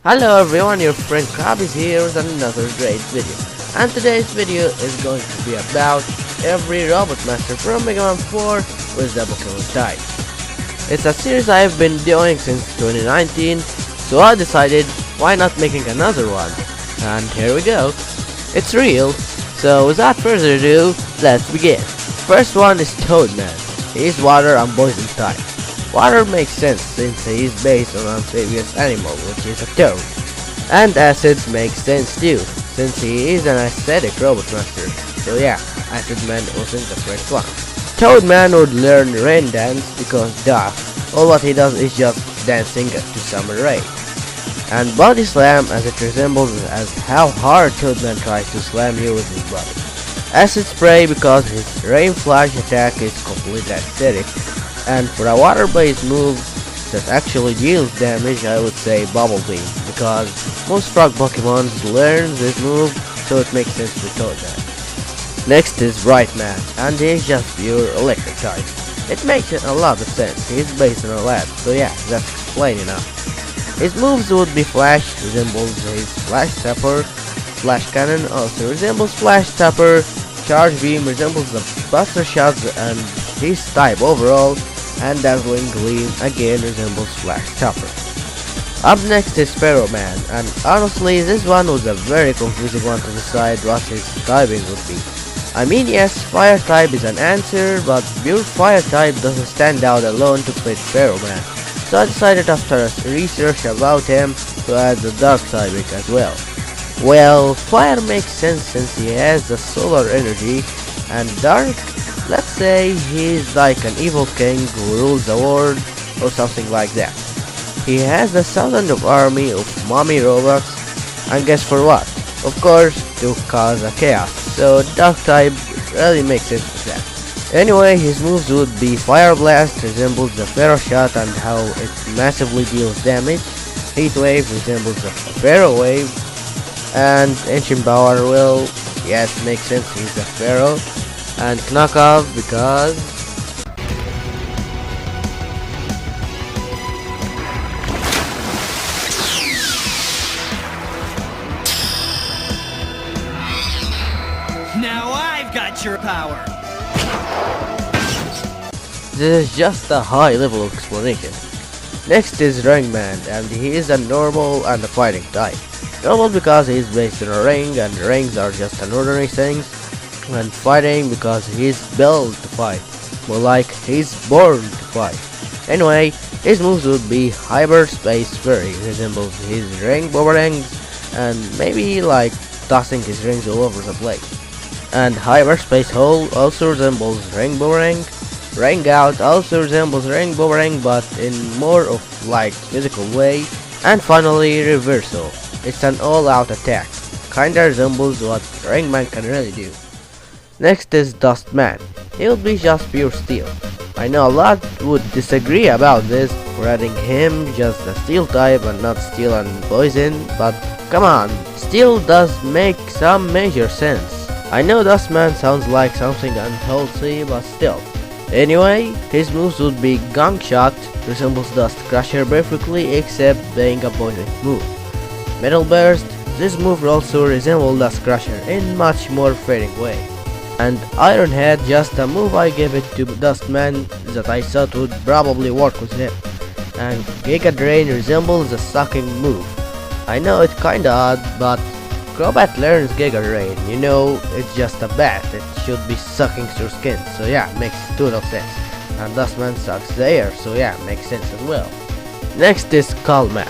Hello everyone, your friend Crab is here with another great video. And today's video is going to be about every Robot Master from MegaMan 4 with the Pokemon type. It's a series I've been doing since 2019, so I decided why not making another one. And here we go. It's real. So without further ado, let's begin. First one is Toadman. He's water and poison type. Water makes sense since he is based on an amphibious animal, which is a toad. And acid makes sense too, since he is an aesthetic robot master. So yeah, Acid Man wasn't the first one. Toadman would learn rain dance because duh, all what he does is just dancing to summer rain. And body slam, as it resembles as how hard Toadman tries to slam you with his body. Acid spray because his rain flash attack is completely aesthetic. And for a water-based move that actually deals damage, I would say Bubble Beam, because most frog Pokemon learn this move, so it makes sense for Toadman. Next is Bright Man, and he's just pure electric type. It makes a lot of sense, he's based on a lab, so yeah, that's explained enough. His moves would be Flash, resembles his Flash Tapper, Flash Cannon also resembles Flash Tapper, Charge Beam resembles the Buster Shots and his type overall, and Dazzling Gleam again resembles Flash Tapper. Up next is Pharaoh Man, and honestly this one was a very confusing one to decide what his typing would be. I mean, yes, Fire type is an answer, but pure Fire type doesn't stand out alone to fit Pharaoh Man, so I decided after research about him to add the Dark typing as well. Well, Fire makes sense since he has the solar energy, and Dark, let's say he's like an evil king who rules the world or something like that. He has a thousand of army of mommy robots, and guess for what? Of course, to cause a chaos, so Dark type really makes sense with that. Anyway, his moves would be Fire Blast, resembles the Pharaoh Shot and how it massively deals damage. Heat Wave resembles the Pharaoh Wave, and Ancient Power will, yes, makes sense, he's a Pharaoh. And Knockoff because now I've got your power. this is just a high level explanation. Next is Ringman, and he is a normal and a fighting type. Normal because he is based on a ring and rings are just an ordinary things. And fighting because he's built to fight, more like he's born to fight. Anyway, his moves would be Hyperspace Fury, resembles his ring boomerangs, and maybe like tossing his rings all over the place. And Hyperspace Hole also resembles ring boomerang. Ring Out also resembles ring boomerang, but in more of like physical way. And finally, Reversal. It's an all-out attack, kinda resembles what Ringman can really do. Next is Dust Man. He would be just pure steel. I know a lot would disagree about this for adding him just a steel type and not steel and poison, but come on, steel does make some major sense. I know Dust Man sounds like something unhealthy, but still. Anyway, his moves would be Gong Shot, resembles Dust Crusher perfectly except being a poison move. Metal Burst, this move also resembles Dust Crusher in much more fitting way. And Iron Head, just a move I gave it to Dustman that I thought would probably work with him. And Giga Drain resembles a sucking move. I know it's kinda odd, but Crobat learns Giga Drain, you know, it's just a bat, it should be sucking through skin, so yeah, makes total sense. And Dustman sucks the air, so yeah, makes sense as well. Next is Skullman,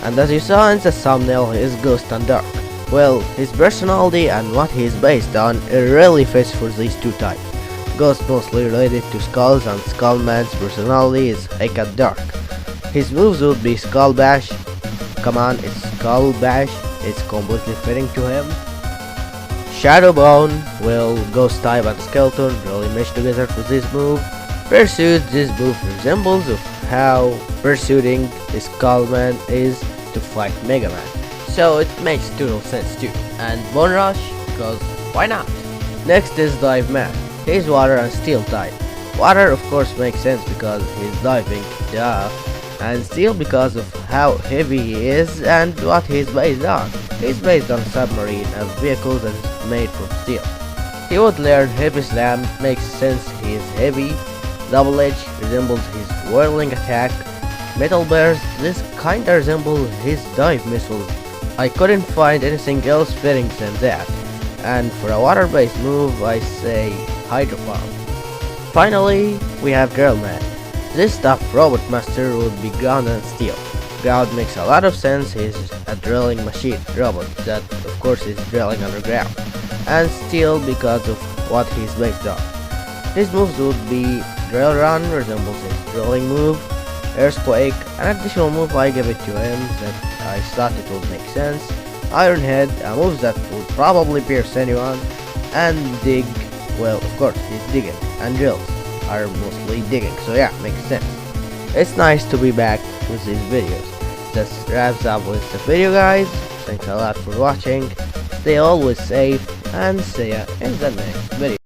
and as you saw in the thumbnail, he is Ghost and Dark. Well, his personality and what he is based on, it really fits for these two types. Ghost mostly related to Skulls, and Skullman's personality is Hecate Dark. His moves would be Skull Bash. Come on, it's Skull Bash. It's completely fitting to him. Shadow Bone, well, Ghost type and Skeleton really mesh together for this move. Pursuit, this move resembles of how pursuing Skullman is to fight Mega Man. So it makes total sense too. And Bone Rush, because why not? Next is Dive Man. He's water and steel type. Water of course makes sense because he's diving, duh. and Steel because of how heavy he is and what he's based on. He's based on submarine, a vehicle that is made from steel. He would learn Heavy Slam, makes sense, he is heavy. Double Edge resembles his whirling attack. Metal Burst, this kinda resembles his dive missiles. I couldn't find anything else fitting than that. And for a water-based move, I say Hydro Pump. Finally, we have Girl Man. This tough Robot Master would be ground and steel. Ground makes a lot of sense, he's a drilling machine robot that of course is drilling underground. And steel because of what he's based on. His moves would be Drill Run, resembles his drilling move. Earthquake, an additional move I give it to him that I thought it would make sense. Iron Head, a move that would probably pierce anyone. And Dig, well of course he's digging, and drills are mostly digging, so yeah, makes sense. It's nice to be back with these videos. That wraps up with the video guys, thanks a lot for watching, stay always safe, and see ya in the next video.